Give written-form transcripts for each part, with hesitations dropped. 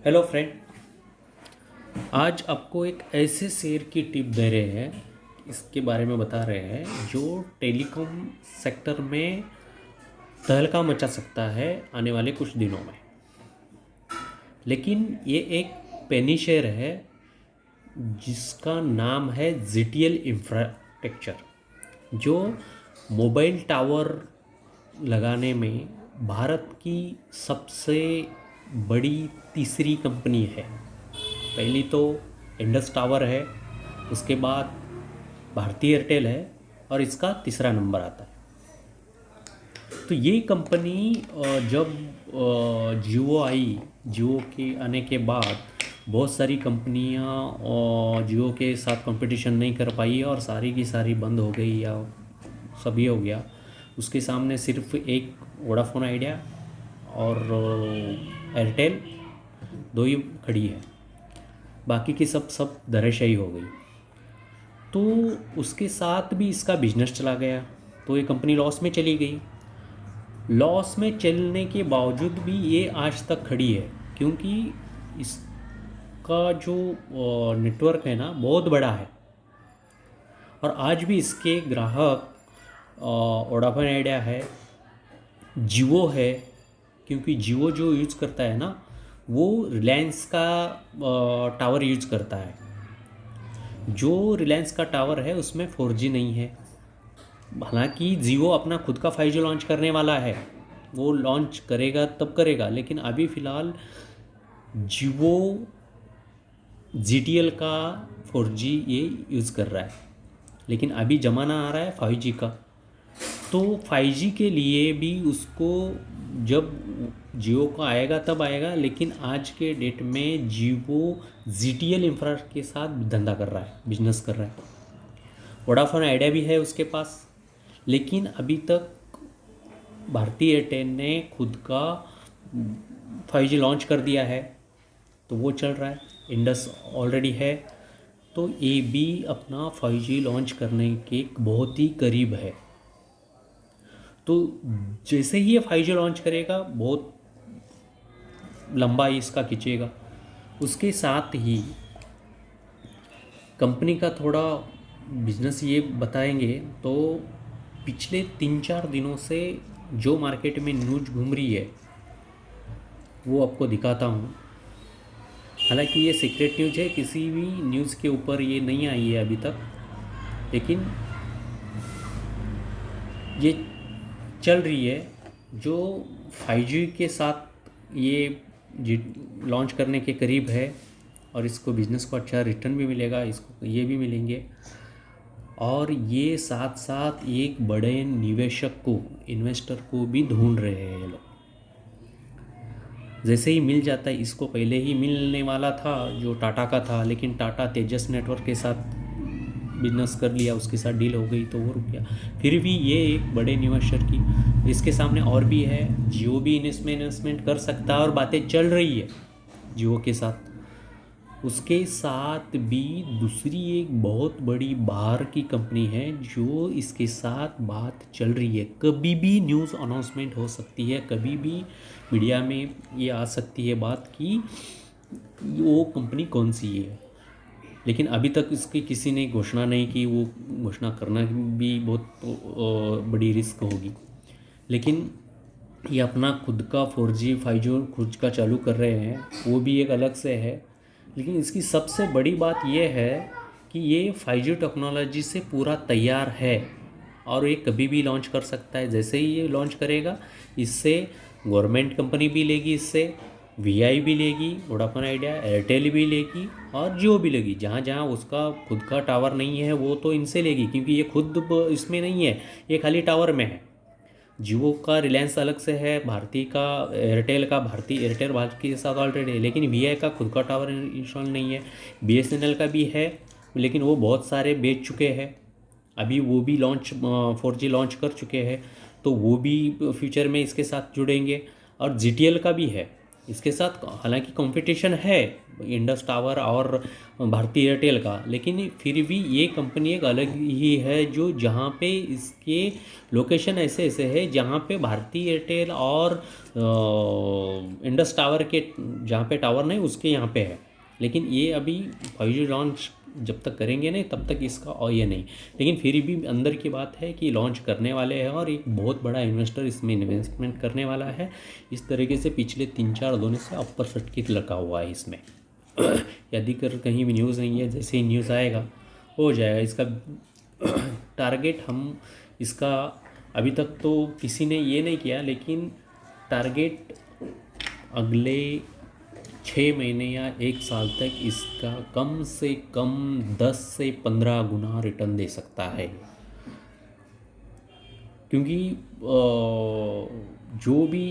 Hello friend. आज आपको एक ऐसे शेयर की टिप दे रहे हैं, इसके बारे में बता रहे हैं जो टेलीकॉम सेक्टर में तहलका मचा सकता है आने वाले कुछ दिनों में। लेकिन ये एक पेनी शेयर है जिसका नाम है ZTL इंफ्रास्ट्रक्चर, जो मोबाइल टावर लगाने में भारत की सबसे बड़ी तीसरी कंपनी है। पहली तो इंडस टावर है, उसके बाद भारती एयरटेल है और इसका तीसरा नंबर आता है। तो ये कंपनी जब जियो के आने के बाद बहुत सारी कंपनियां जियो के साथ कंपटीशन नहीं कर पाई और सारी की सारी बंद हो गई या सभी हो गया। उसके सामने सिर्फ एक वोडाफोन आइडिया और एयरटेल दो ही खड़ी है, बाकी की सब सब धराशायी हो गई। तो उसके साथ भी इसका बिजनेस चला गया, तो ये कंपनी लॉस में चली गई। लॉस में चलने के बावजूद भी ये आज तक खड़ी है, क्योंकि इसका जो नेटवर्क है ना बहुत बड़ा है और आज भी इसके ग्राहक वोडाफोन आइडिया है, जियो है। क्योंकि जियो जो यूज़ करता है ना वो रिलायंस का टावर यूज़ करता है। जो रिलायंस का टावर है उसमें 4G नहीं है। हालांकि जियो अपना खुद का 5G लॉन्च करने वाला है, वो लॉन्च करेगा तब करेगा, लेकिन अभी फ़िलहाल जियो ZTL का 4G ये यूज़ कर रहा है। लेकिन अभी ज़माना आ रहा है 5G का, तो 5G के लिए भी उसको जब जियो का आएगा तब आएगा। लेकिन आज के डेट में जियो ZTL इंफ्रा के साथ धंधा कर रहा है, बिजनेस कर रहा है। वोडाफोन आइडिया भी है उसके पास, लेकिन अभी तक भारती एयरटेल ने खुद का 5G लॉन्च कर दिया है, तो वो चल रहा है। इंडस ऑलरेडी है, तो ये भी अपना 5G लॉन्च करने के बहुत ही करीब है। तो जैसे ही ये 5G लॉन्च करेगा बहुत लंबा इसका खींचेगा। उसके साथ ही कंपनी का थोड़ा बिजनेस ये बताएंगे तो पिछले 3-4 दिनों से जो मार्केट में न्यूज घूम रही है वो आपको दिखाता हूँ। हालांकि ये सीक्रेट न्यूज है, किसी भी न्यूज़ के ऊपर ये नहीं आई है अभी तक, लेकिन ये चल रही है। जो 5G के साथ ये लॉन्च करने के करीब है और इसको बिज़नेस को अच्छा रिटर्न भी मिलेगा, इसको ये भी मिलेंगे। और ये साथ साथ एक बड़े निवेशक को, इन्वेस्टर को भी ढूंढ रहे हैं ये लोग। जैसे ही मिल जाता है, इसको पहले ही मिलने वाला था जो टाटा का था, लेकिन टाटा तेजस नेटवर्क के साथ बिजनेस कर लिया, उसके साथ डील हो गई तो वो रुक गया। फिर भी ये एक बड़े निवेशक की, इसके सामने और भी है, जियो भी इन्वेस्टमेंट कर सकता है और बातें चल रही है जियो के साथ। उसके साथ भी दूसरी एक बहुत बड़ी बाहर की कंपनी है जो इसके साथ बात चल रही है। कभी भी न्यूज़ अनाउंसमेंट हो सकती है, कभी भी मीडिया में ये आ सकती है बात कि वो कंपनी कौन सी है। लेकिन अभी तक इसकी किसी ने घोषणा नहीं की, वो घोषणा करना भी बहुत बड़ी रिस्क होगी। लेकिन ये अपना खुद का 4G 5G खुद का चालू कर रहे हैं, वो भी एक अलग से है। लेकिन इसकी सबसे बड़ी बात यह है कि ये 5G टेक्नोलॉजी से पूरा तैयार है और ये कभी भी लॉन्च कर सकता है। जैसे ही ये लॉन्च करेगा, इससे गवर्नमेंट कंपनी भी लेगी, इससे VI भी लेगी, वोडाफोन आइडिया, एयरटेल भी लेगी और जियो भी लेगी। जहाँ जहाँ उसका खुद का टावर नहीं है वो तो इनसे लेगी, क्योंकि ये खुद इसमें नहीं है, ये खाली टावर में है। जियो का रिलायंस अलग से है, भारती का एयरटेल का भारती एयरटेल भारती के साथ ऑलरेडी है, लेकिन VI का खुद का टावर इंस्टॉल नहीं है। BSNL का भी है, लेकिन वो बहुत सारे बेच चुके हैं। अभी वो भी 4G लॉन्च कर चुके हैं, तो वो भी फ्यूचर में इसके साथ जुड़ेंगे। और ZTL का भी है इसके साथ। हालांकि कंपटीशन है इंडस टावर और भारती एयरटेल का, लेकिन फिर भी ये कंपनी एक अलग ही है, जो जहाँ पे इसके लोकेशन ऐसे ऐसे है जहाँ पे भारती एयरटेल और इंडस टावर के जहाँ पे टावर नहीं उसके यहाँ पे है, लेकिन ये अभी 5G लॉन्च जब तक करेंगे नहीं तब तक इसका और ये नहीं, लेकिन फिर भी अंदर की बात है कि लॉन्च करने वाले हैं और एक बहुत बड़ा इन्वेस्टर इसमें इन्वेस्टमेंट करने वाला है। इस तरीके से पिछले 3-4 दिनों से अपर सर्किट लगा हुआ है इसमें। यदि कर कहीं भी न्यूज़ नहीं है, जैसे ही न्यूज़ आएगा हो जाएगा इसका टारगेट। हम इसका अभी तक तो किसी ने ये नहीं किया, लेकिन टारगेट अगले 6 महीने या 1 साल तक इसका कम से कम 10 से 15 गुना रिटर्न दे सकता है। क्योंकि जो भी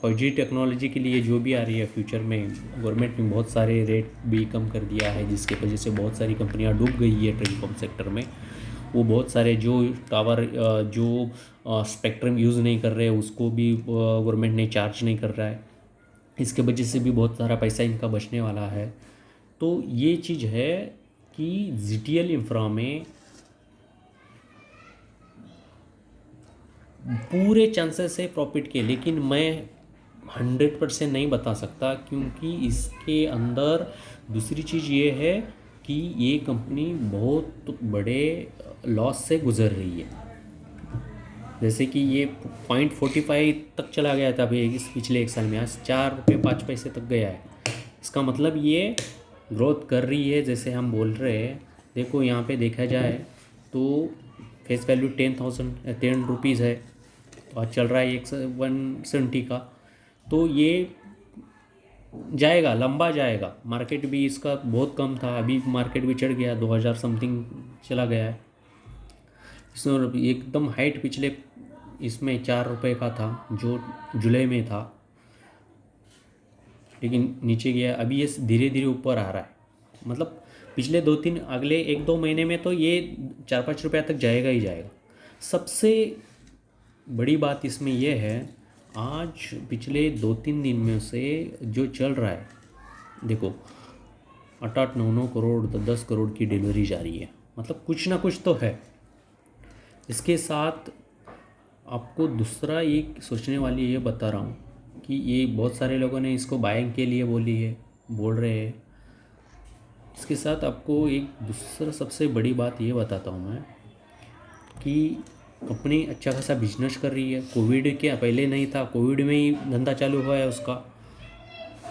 5G टेक्नोलॉजी के लिए जो भी आ रही है फ्यूचर में, गवर्नमेंट ने बहुत सारे रेट भी कम कर दिया है, जिसके वजह से बहुत सारी कंपनियां डूब गई है टेलीकॉम सेक्टर में। वो बहुत सारे जो टावर जो स्पेक्ट्रम यूज़ नहीं कर रहे उसको भी गवर्नमेंट ने चार्ज नहीं कर रहा है, इसके वजह से भी बहुत सारा पैसा इनका बचने वाला है। तो ये चीज़ है कि ZTL इंफ्रा में पूरे चांसेस है प्रॉफिट के, लेकिन मैं 100% नहीं बता सकता, क्योंकि इसके अंदर दूसरी चीज़ ये है कि ये कंपनी बहुत बड़े लॉस से गुजर रही है। जैसे कि ये 0.45 तक चला गया था अभी इस पिछले 1 साल में, आज 4 रुपये 5 पैसे तक गया है। इसका मतलब ये ग्रोथ कर रही है जैसे हम बोल रहे हैं। देखो यहाँ पे देखा जाए तो फेस वैल्यू 10 रुपीज़ है और चल रहा है 170 का, तो ये जाएगा, लंबा जाएगा। मार्केट भी इसका बहुत कम था, अभी मार्केट भी चढ़ गया, 2000 समथिंग चला गया है। इसमें एकदम हाइट पिछले इसमें 4 रुपये का था जो जुलाई में था, लेकिन नीचे गया। अभी ये धीरे धीरे ऊपर आ रहा है, मतलब पिछले 2-3 अगले 1-2 महीने में तो ये 4-5 रुपये तक जाएगा ही जाएगा। सबसे बड़ी बात इसमें यह है, आज पिछले 2-3 दिन में से जो चल रहा है, देखो 8-8, 9-9 करोड़ 10-10 करोड़ की डिलीवरी जा रही है, मतलब कुछ ना कुछ तो है। इसके साथ आपको दूसरा एक सोचने वाली ये बता रहा हूँ कि ये बहुत सारे लोगों ने इसको बाइंग के लिए बोल रहे हैं। इसके साथ आपको एक दूसरा सबसे बड़ी बात ये बताता हूँ मैं कि कंपनी अच्छा खासा बिजनेस कर रही है। कोविड के पहले नहीं था, कोविड में ही धंधा चालू हुआ है उसका,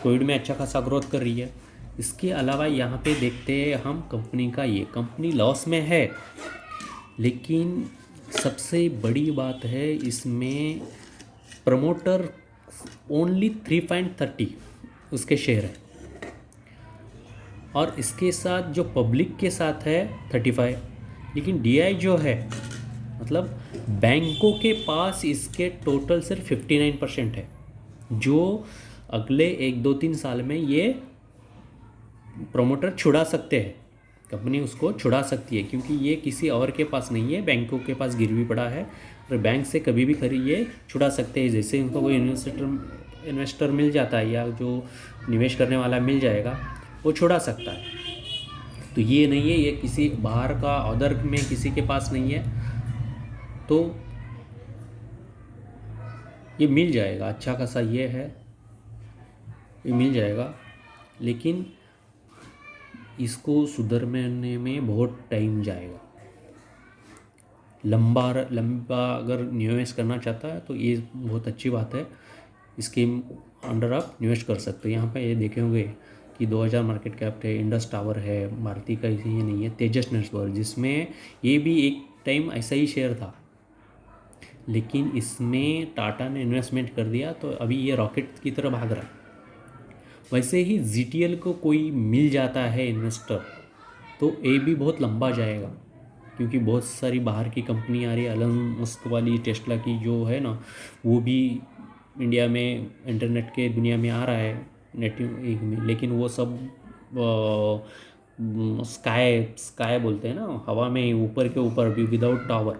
कोविड में अच्छा खासा ग्रोथ कर रही है। इसके अलावा यहाँ पे देखते हैं हम कंपनी का, ये कंपनी लॉस में है, लेकिन सबसे बड़ी बात है इसमें प्रमोटर ओनली 3.30 उसके शेयर है, और इसके साथ जो पब्लिक के साथ है 35, लेकिन DI जो है, मतलब बैंकों के पास इसके टोटल सिर्फ 59% है, जो अगले 1-2-3 साल में ये प्रमोटर छुड़ा सकते हैं, कंपनी उसको छुड़ा सकती है, क्योंकि ये किसी और के पास नहीं है, बैंकों के पास गिरवी पड़ा है और बैंक से कभी भी ये छुड़ा सकते हैं। जैसे उनको कोई इन्वेस्टर मिल जाता है या जो निवेश करने वाला मिल जाएगा, वो छुड़ा सकता है। तो ये नहीं है ये किसी बाहर का अदर में किसी के पास नहीं है, तो ये मिल जाएगा, अच्छा खासा ये है, ये मिल जाएगा, लेकिन इसको सुधरने में बहुत टाइम जाएगा। लंबा अगर निवेश करना चाहता है तो ये बहुत अच्छी बात है, इसके अंडर आप निवेश कर सकते हो। यहाँ पे ये देखे होंगे कि 2000 मार्केट कैप है, इंडस टावर है, भारती का ये नहीं है, तेजस नेटवर्क, जिसमें ये भी एक टाइम ऐसा ही शेयर था, लेकिन इसमें टाटा ने इन्वेस्टमेंट कर दिया तो अभी ये रॉकेट की तरह भाग रहा है। वैसे ही ZTL को कोई मिल जाता है इन्वेस्टर तो ये भी बहुत लंबा जाएगा, क्योंकि बहुत सारी बाहर की कंपनी आ रही है। एलन मस्क वाली टेस्ला की जो है ना, वो भी इंडिया में इंटरनेट के दुनिया में आ रहा है नेटिव में, लेकिन वो सब स्काई बोलते हैं ना, हवा में ऊपर के ऊपर भी विदाउट टावर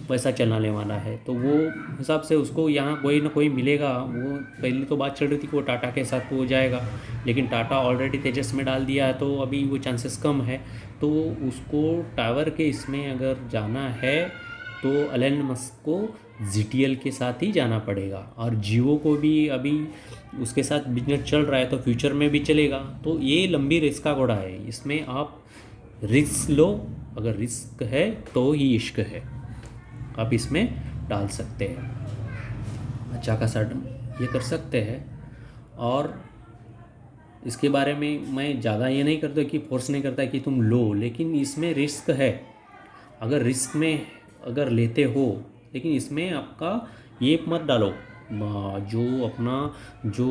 वैसा चलाने वाला है। तो वो हिसाब से उसको यहाँ कोई ना कोई मिलेगा। वो पहले तो बात चल रही थी कि वो टाटा के साथ वो जाएगा, लेकिन टाटा ऑलरेडी तेजस में डाल दिया है, तो अभी वो चांसेस कम है। तो उसको टावर के इसमें अगर जाना है तो एलन मस्क को ZTL के साथ ही जाना पड़ेगा। और जियो को भी अभी उसके साथ बिजनेस चल रहा है, तो फ्यूचर में भी चलेगा। तो ये लंबी रेस का घोड़ा है, इसमें आप रिस्क लो, अगर रिस्क है तो ही इश्क है, आप इसमें डाल सकते हैं, अच्छा खासा ये कर सकते हैं। और इसके बारे में मैं ज़्यादा ये नहीं करता कि फोर्स नहीं करता कि तुम लो, लेकिन इसमें रिस्क है। अगर रिस्क में अगर लेते हो, लेकिन इसमें आपका ये मत डालो, जो अपना जो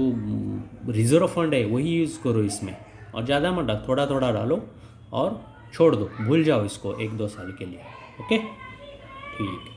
रिज़र्व फंड है वही यूज़ करो इसमें, और ज़्यादा मत डालो, थोड़ा थोड़ा डालो और छोड़ दो, भूल जाओ इसको 1-2 साल के लिए। ओके, ठीक।